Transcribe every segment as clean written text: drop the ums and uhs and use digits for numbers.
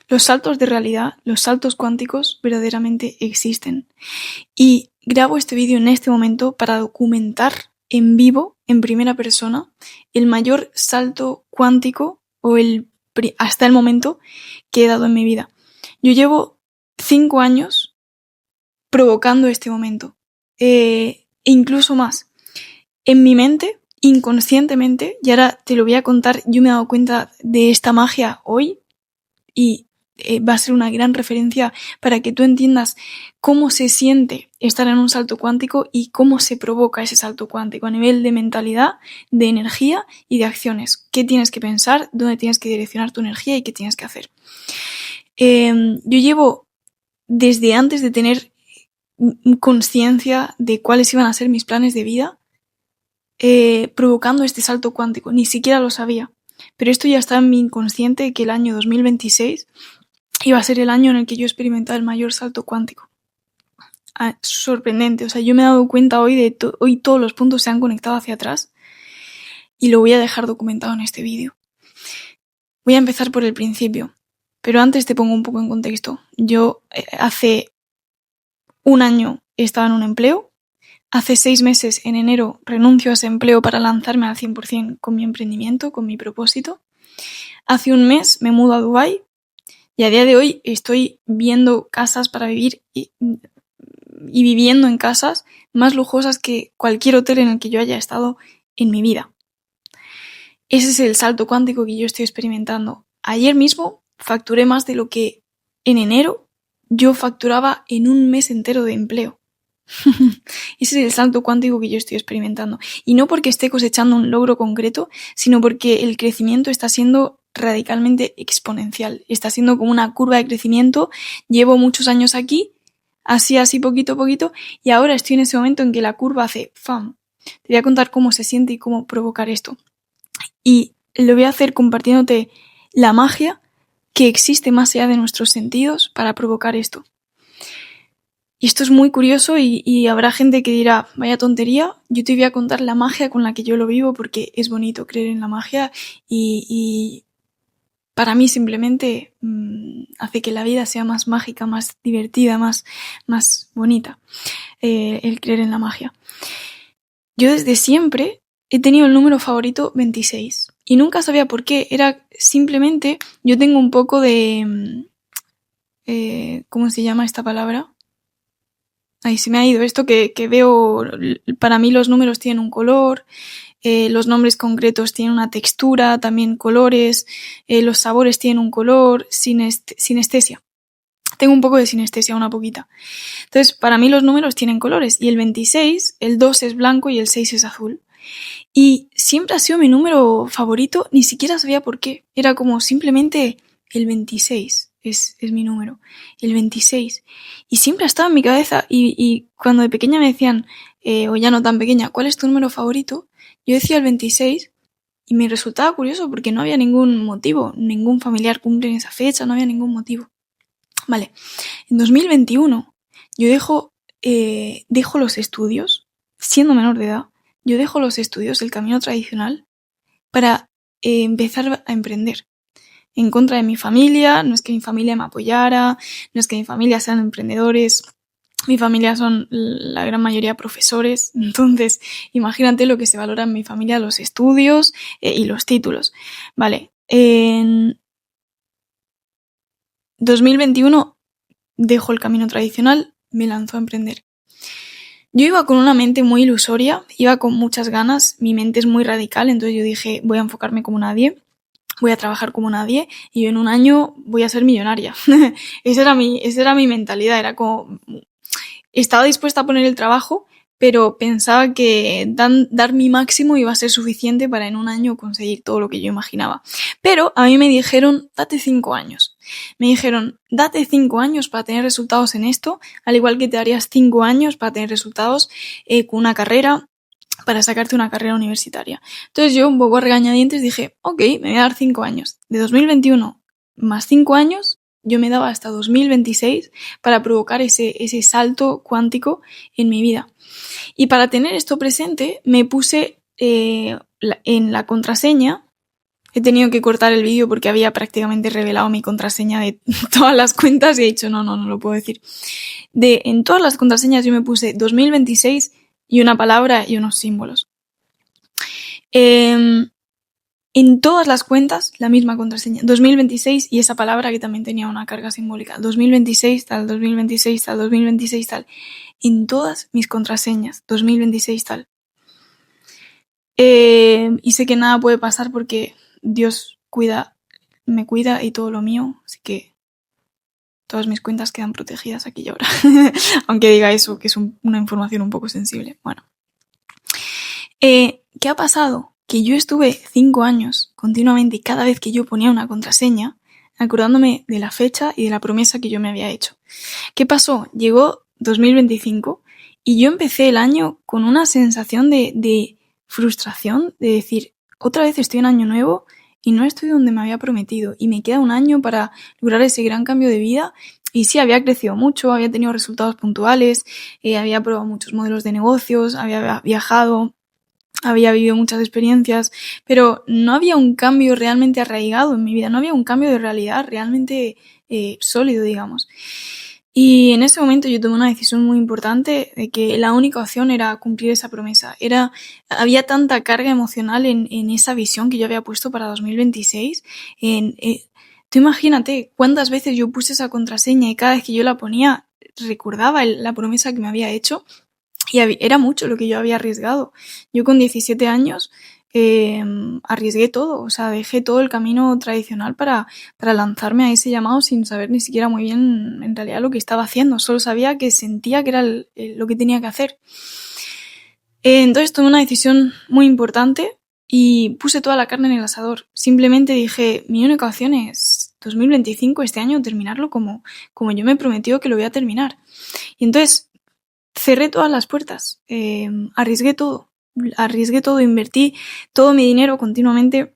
Los saltos de realidad, los saltos cuánticos verdaderamente existen. Y grabo este vídeo en este momento para documentar en vivo, en primera persona, el mayor salto cuántico hasta el momento que he dado en mi vida. Yo llevo 5 años provocando este momento, e incluso más. En mi mente, inconscientemente, y ahora te lo voy a contar, yo me he dado cuenta de esta magia hoy y va a ser una gran referencia para que tú entiendas cómo se siente estar en un salto cuántico y cómo se provoca ese salto cuántico a nivel de mentalidad, de energía y de acciones. ¿Qué tienes que pensar? ¿Dónde tienes que direccionar tu energía? ¿Y qué tienes que hacer? Yo llevo desde antes de tener conciencia de cuáles iban a ser mis planes de vida, provocando este salto cuántico. Ni siquiera lo sabía. Pero esto ya está en mi inconsciente, que el año 2026 iba a ser el año en el que yo experimentaba el mayor salto cuántico. Sorprendente. O sea, yo me he dado cuenta hoy de hoy todos los puntos se han conectado hacia atrás y lo voy a dejar documentado en este vídeo. Voy a empezar por el principio, pero antes te pongo un poco en contexto. Yo hace un año estaba en un empleo. Hace 6 meses, en enero, renuncio a ese empleo para lanzarme al 100% con mi emprendimiento, con mi propósito. Hace un mes me mudo a Dubái y a día de hoy estoy viendo casas para vivir y viviendo en casas más lujosas que cualquier hotel en el que yo haya estado en mi vida. Ese es el salto cuántico que yo estoy experimentando. Ayer mismo facturé más de lo que en enero yo facturaba en un mes entero de empleo. Ese es el salto cuántico que yo estoy experimentando. Y no porque esté cosechando un logro concreto, sino porque el crecimiento está siendo radicalmente exponencial. Está siendo como una curva de crecimiento. Llevo muchos años aquí, así, poquito a poquito, y ahora estoy en ese momento en que la curva hace ¡fam! Te voy a contar cómo se siente y cómo provocar esto. Y lo voy a hacer compartiéndote la magia que existe más allá de nuestros sentidos para provocar esto. Y esto es muy curioso y habrá gente que dirá, vaya tontería, yo te voy a contar la magia con la que yo lo vivo porque es bonito creer en la magia y para mí simplemente hace que la vida sea más mágica, más divertida, más bonita, el creer en la magia. Yo desde siempre he tenido el número favorito 26 y nunca sabía por qué, era simplemente, yo tengo un poco de, ¿cómo se llama esta palabra? Ahí se me ha ido esto que veo, para mí los números tienen un color, los nombres concretos tienen una textura, también colores, los sabores tienen un color, sinestesia. Tengo un poco de sinestesia, una poquita. Entonces, para mí los números tienen colores y el 26, el 2 es blanco y el 6 es azul. Y siempre ha sido mi número favorito, ni siquiera sabía por qué. Era como simplemente el 26. Es mi número, el 26. Y siempre ha estado en mi cabeza y cuando de pequeña me decían, o ya no tan pequeña, ¿cuál es tu número favorito? Yo decía el 26 y me resultaba curioso porque no había ningún motivo, ningún familiar cumple en esa fecha, no había ningún motivo. Vale, en 2021 yo dejo los estudios, siendo menor de edad, yo dejo los estudios, el camino tradicional, para empezar a emprender. En contra de mi familia, no es que mi familia me apoyara, no es que mi familia sean emprendedores, mi familia son la gran mayoría profesores, entonces imagínate lo que se valora en mi familia, los estudios y los títulos. Vale, en 2021 dejo el camino tradicional, me lanzo a emprender. Yo iba con una mente muy ilusoria, iba con muchas ganas, mi mente es muy radical, entonces yo dije, voy a enfocarme como nadie, voy a trabajar como nadie y yo en un año voy a ser millonaria. Esa era mi mentalidad, era como, estaba dispuesta a poner el trabajo, pero pensaba que dar mi máximo iba a ser suficiente para en un año conseguir todo lo que yo imaginaba. Pero a mí me dijeron, date 5 años. Me dijeron, date 5 años para tener resultados en esto, al igual que te darías 5 años para tener resultados con una carrera, para sacarte una carrera universitaria. Entonces yo, un poco a regañadientes, dije, ok, me voy a dar 5 años. De 2021 más 5 años, yo me daba hasta 2026 para provocar ese salto cuántico en mi vida. Y para tener esto presente, me puse en la contraseña He tenido que cortar el vídeo porque había prácticamente revelado mi contraseña de todas las cuentas y he dicho, no lo puedo decir. En todas las contraseñas yo me puse 2026 y una palabra y unos símbolos. En todas las cuentas, la misma contraseña. 2026 y esa palabra que también tenía una carga simbólica. 2026 tal, 2026 tal, 2026 tal. En todas mis contraseñas. 2026 tal. Y sé que nada puede pasar porque Dios me cuida y todo lo mío. Así que todas mis cuentas quedan protegidas aquí y ahora. Aunque diga eso, que es una información un poco sensible. Bueno. ¿Qué ha pasado? Que yo estuve 5 años continuamente, cada vez que yo ponía una contraseña, acordándome de la fecha y de la promesa que yo me había hecho. ¿Qué pasó? Llegó 2025 y yo empecé el año con una sensación de frustración, de decir, otra vez estoy en año nuevo y no estoy donde me había prometido y me queda un año para lograr ese gran cambio de vida. Y sí, había crecido mucho, había tenido resultados puntuales, había probado muchos modelos de negocios, había viajado, había vivido muchas experiencias, pero no había un cambio realmente arraigado en mi vida, no había un cambio de realidad realmente sólido, digamos. Y en ese momento yo tomé una decisión muy importante de que la única opción era cumplir esa promesa. Había tanta carga emocional en esa visión que yo había puesto para 2026. Tú imagínate cuántas veces yo puse esa contraseña y cada vez que yo la ponía recordaba la promesa que me había hecho. Y era mucho lo que yo había arriesgado. Yo con 17 años arriesgué todo, o sea, dejé todo el camino tradicional para lanzarme a ese llamado sin saber ni siquiera muy bien en realidad lo que estaba haciendo. Solo sabía que sentía que era lo que tenía que hacer. Entonces tomé una decisión muy importante y puse toda la carne en el asador. Simplemente dije, mi única opción es 2025, este año, terminarlo como yo me he prometido que lo voy a terminar. Y entonces cerré todas las puertas, arriesgué todo, invertí todo mi dinero continuamente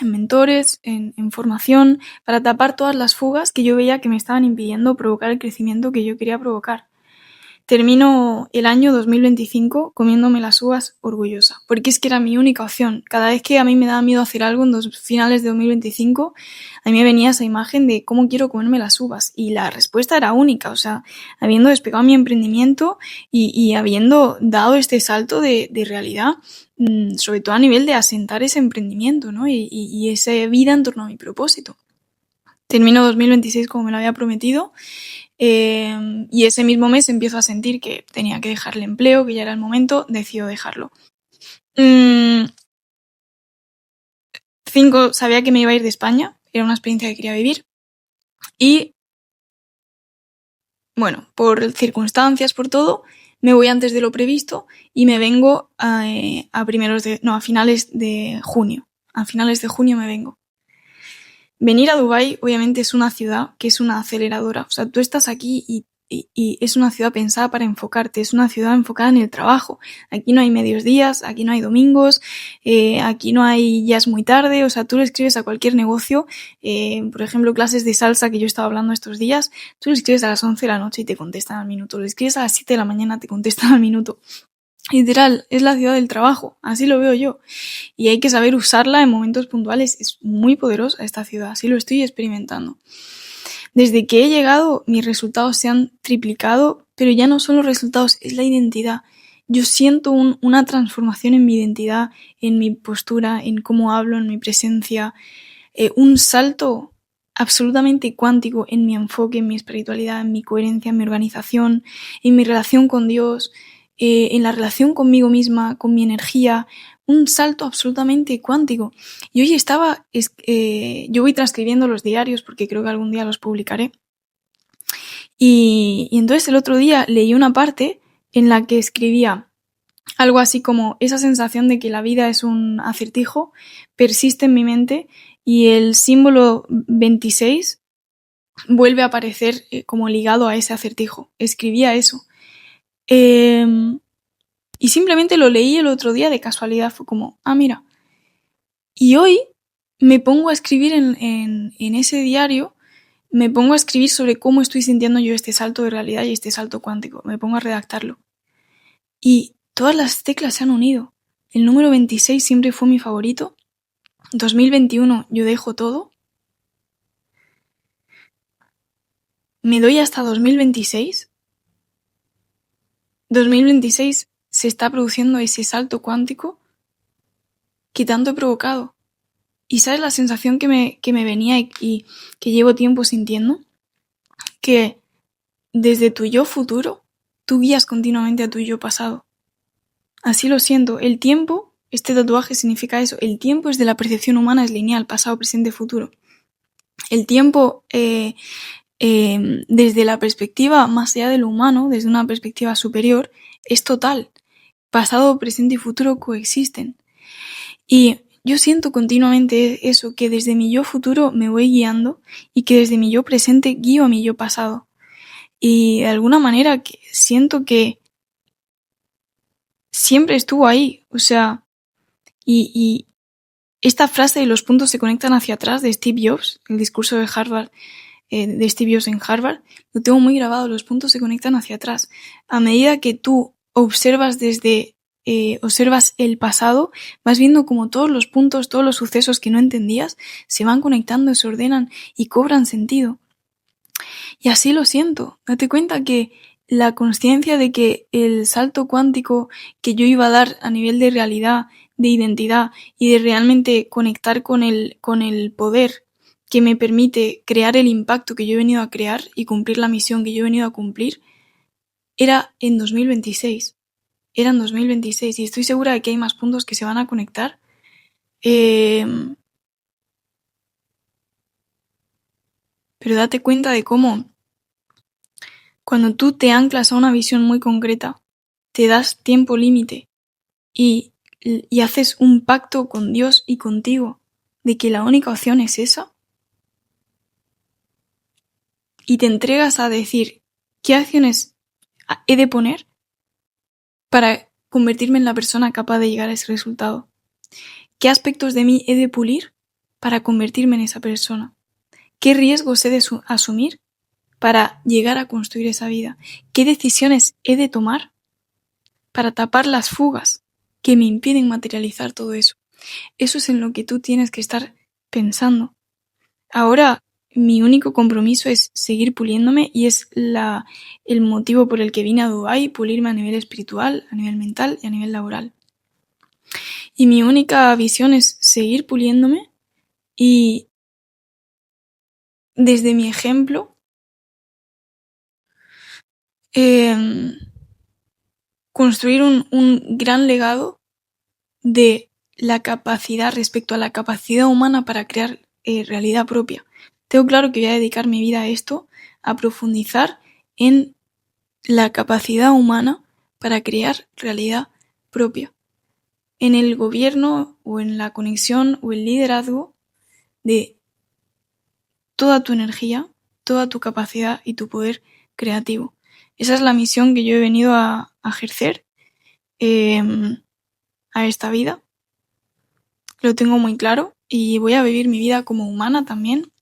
en mentores, en formación, para tapar todas las fugas que yo veía que me estaban impidiendo provocar el crecimiento que yo quería provocar. Termino el año 2025 comiéndome las uvas orgullosa, porque es que era mi única opción. Cada vez que a mí me daba miedo hacer algo en finales de 2025, a mí me venía esa imagen de cómo quiero comerme las uvas. Y la respuesta era única, o sea, habiendo despegado mi emprendimiento y habiendo dado este salto de realidad, sobre todo a nivel de asentar ese emprendimiento, ¿no? Y esa vida en torno a mi propósito. Termino 2026 como me lo había prometido. Y ese mismo mes empiezo a sentir que tenía que dejar el empleo, que ya era el momento, decido dejarlo. 5, sabía que me iba a ir de España, era una experiencia que quería vivir. Y, bueno, por circunstancias, por todo, me voy antes de lo previsto y me vengo a finales de junio. A finales de junio me vengo. Venir a Dubái, obviamente, es una ciudad que es una aceleradora. O sea, tú estás aquí y es una ciudad pensada para enfocarte, es una ciudad enfocada en el trabajo. Aquí no hay medios días, aquí no hay domingos, aquí no hay ya es muy tarde. O sea, tú le escribes a cualquier negocio, por ejemplo, clases de salsa que yo estaba hablando estos días, tú le escribes a las 11 de la noche y te contestan al minuto. Le escribes a las 7 de la mañana, te contestan al minuto. Literal, es la ciudad del trabajo, así lo veo yo. Y hay que saber usarla en momentos puntuales. Es muy poderosa esta ciudad, así lo estoy experimentando. Desde que he llegado, mis resultados se han triplicado, pero ya no son los resultados, es la identidad. Yo siento una transformación en mi identidad, en mi postura, en cómo hablo, en mi presencia. Un salto absolutamente cuántico en mi enfoque, en mi espiritualidad, en mi coherencia, en mi organización, en mi relación con Dios, en la relación conmigo misma, con mi energía, un salto absolutamente cuántico. Y hoy yo voy transcribiendo los diarios porque creo que algún día los publicaré. Y entonces el otro día leí una parte en la que escribía algo así como esa sensación de que la vida es un acertijo persiste en mi mente y el símbolo 26 vuelve a aparecer como ligado a ese acertijo. Escribía eso. Y simplemente lo leí el otro día de casualidad, fue como, mira. Y hoy me pongo a escribir en ese diario, me pongo a escribir sobre cómo estoy sintiendo yo este salto de realidad y este salto cuántico. Me pongo a redactarlo. Y todas las teclas se han unido. El número 26 siempre fue mi favorito. 2021 yo dejo todo, me doy hasta 2026, 2026 se está produciendo ese salto cuántico que tanto he provocado. ¿Y sabes la sensación que me venía y que llevo tiempo sintiendo? Que desde tu yo futuro, tú guías continuamente a tu yo pasado. Así lo siento. El tiempo, este tatuaje significa eso. El tiempo es de la percepción humana, es lineal, pasado, presente, futuro. El tiempo, desde la perspectiva más allá de lo humano, desde una perspectiva superior, es total. Pasado, presente y futuro coexisten. Y yo siento continuamente eso, que desde mi yo futuro me voy guiando y que desde mi yo presente guío a mi yo pasado. Y de alguna manera siento que siempre estuvo ahí. O sea, y esta frase de los puntos se conectan hacia atrás de Steve Jobs, el discurso de Harvard, de Steve Jobs en Harvard, lo tengo muy grabado, los puntos se conectan hacia atrás. A medida que tú observas observas el pasado, vas viendo como todos los puntos, todos los sucesos que no entendías, se van conectando, se ordenan y cobran sentido. Y así lo siento. Date cuenta que la consciencia de que el salto cuántico que yo iba a dar a nivel de realidad, de identidad y de realmente conectar con el poder que me permite crear el impacto que yo he venido a crear y cumplir la misión que yo he venido a cumplir, era en 2026. Era en 2026 y estoy segura de que hay más puntos que se van a conectar. Pero date cuenta de cómo cuando tú te anclas a una visión muy concreta, te das tiempo límite y haces un pacto con Dios y contigo de que la única opción es esa, y te entregas a decir qué acciones he de poner para convertirme en la persona capaz de llegar a ese resultado, qué aspectos de mí he de pulir para convertirme en esa persona, qué riesgos he de asumir para llegar a construir esa vida, qué decisiones he de tomar para tapar las fugas que me impiden materializar todo eso. Eso es en lo que tú tienes que estar pensando. Ahora, mi único compromiso es seguir puliéndome y es el motivo por el que vine a Dubái, pulirme a nivel espiritual, a nivel mental y a nivel laboral. Y mi única visión es seguir puliéndome y desde mi ejemplo construir un gran legado de la capacidad respecto a la capacidad humana para crear realidad propia. Tengo claro que voy a dedicar mi vida a esto, a profundizar en la capacidad humana para crear realidad propia. En el gobierno o en la conexión o el liderazgo de toda tu energía, toda tu capacidad y tu poder creativo. Esa es la misión que yo he venido a ejercer a esta vida. Lo tengo muy claro y voy a vivir mi vida como humana también.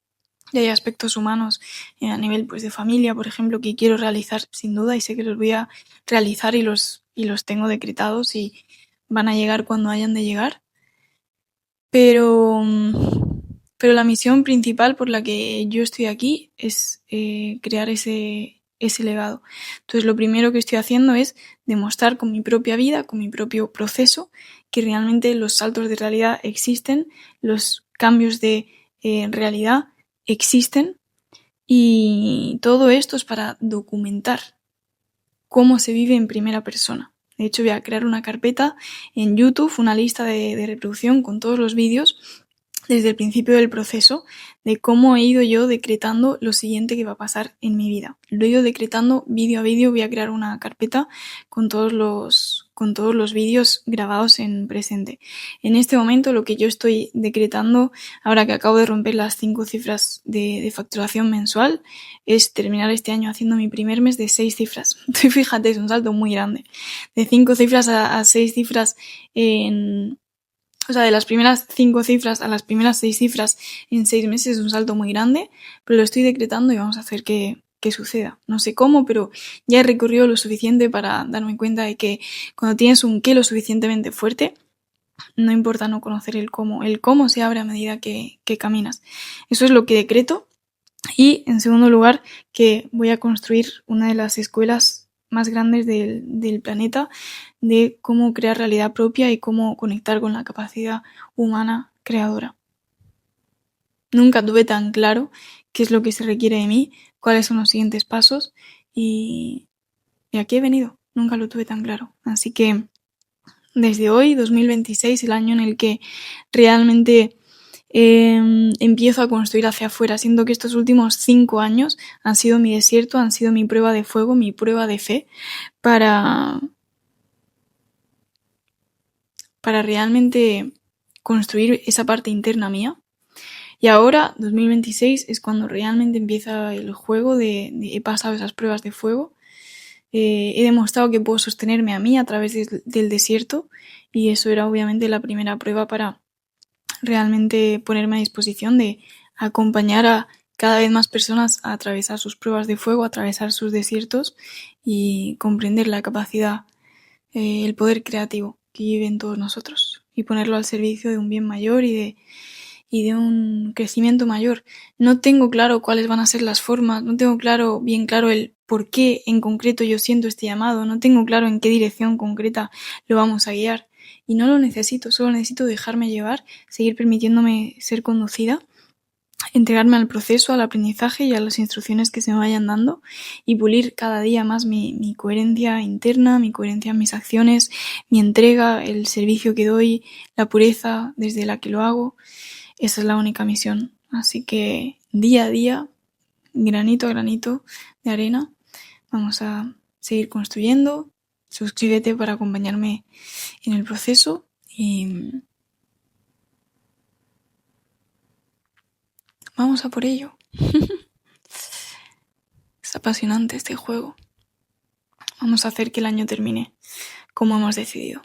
Y hay aspectos humanos a nivel pues de familia, por ejemplo, que quiero realizar sin duda y sé que los voy a realizar y los tengo decretados y van a llegar cuando hayan de llegar. Pero la misión principal por la que yo estoy aquí es crear ese legado. Entonces lo primero que estoy haciendo es demostrar con mi propia vida, con mi propio proceso, que realmente los saltos de realidad existen, los cambios de realidad existen, y todo esto es para documentar cómo se vive en primera persona. De hecho, voy a crear una carpeta en YouTube, una lista de reproducción con todos los vídeos desde el principio del proceso de cómo he ido yo decretando lo siguiente que va a pasar en mi vida. Lo he ido decretando vídeo a vídeo. Voy a crear una carpeta con todos los vídeos grabados en presente. En este momento lo que yo estoy decretando, ahora que acabo de romper las 5 cifras de facturación mensual, es terminar este año haciendo mi primer mes de 6 cifras. Fíjate, es un salto muy grande. De 5 cifras a 6 cifras de las primeras 5 cifras a las primeras 6 cifras en 6 meses es un salto muy grande, pero lo estoy decretando y vamos a hacer que suceda. No sé cómo, pero ya he recorrido lo suficiente para darme cuenta de que cuando tienes un qué lo suficientemente fuerte, no importa no conocer el cómo. El cómo se abre a medida que caminas. Eso es lo que decreto. Y, en segundo lugar, que voy a construir una de las escuelas más grandes del planeta de cómo crear realidad propia y cómo conectar con la capacidad humana creadora. Nunca tuve tan claro qué es lo que se requiere de mí, cuáles son los siguientes pasos y aquí he venido. Nunca lo tuve tan claro. Así que desde hoy, 2026, el año en el que realmente empiezo a construir hacia afuera. Siento que estos últimos 5 años han sido mi desierto, han sido mi prueba de fuego, mi prueba de fe para realmente construir esa parte interna mía. Y ahora, 2026, es cuando realmente empieza el juego de he pasado esas pruebas de fuego. He demostrado que puedo sostenerme a mí a través del desierto y eso era obviamente la primera prueba para realmente ponerme a disposición de acompañar a cada vez más personas a atravesar sus pruebas de fuego, a atravesar sus desiertos y comprender la capacidad, el poder creativo que vive en todos nosotros y ponerlo al servicio de un bien mayor y de un crecimiento mayor. No tengo claro cuáles van a ser las formas, no tengo bien claro el por qué en concreto yo siento este llamado, no tengo claro en qué dirección concreta lo vamos a guiar. Y no lo necesito, solo necesito dejarme llevar, seguir permitiéndome ser conducida, entregarme al proceso, al aprendizaje y a las instrucciones que se me vayan dando y pulir cada día más mi coherencia interna, mi coherencia en mis acciones, mi entrega, el servicio que doy, la pureza desde la que lo hago. Esa es la única misión. Así que día a día, granito a granito de arena, vamos a seguir construyendo. Suscríbete para acompañarme en el proceso y vamos a por ello. Es apasionante este juego. Vamos a hacer que el año termine como hemos decidido.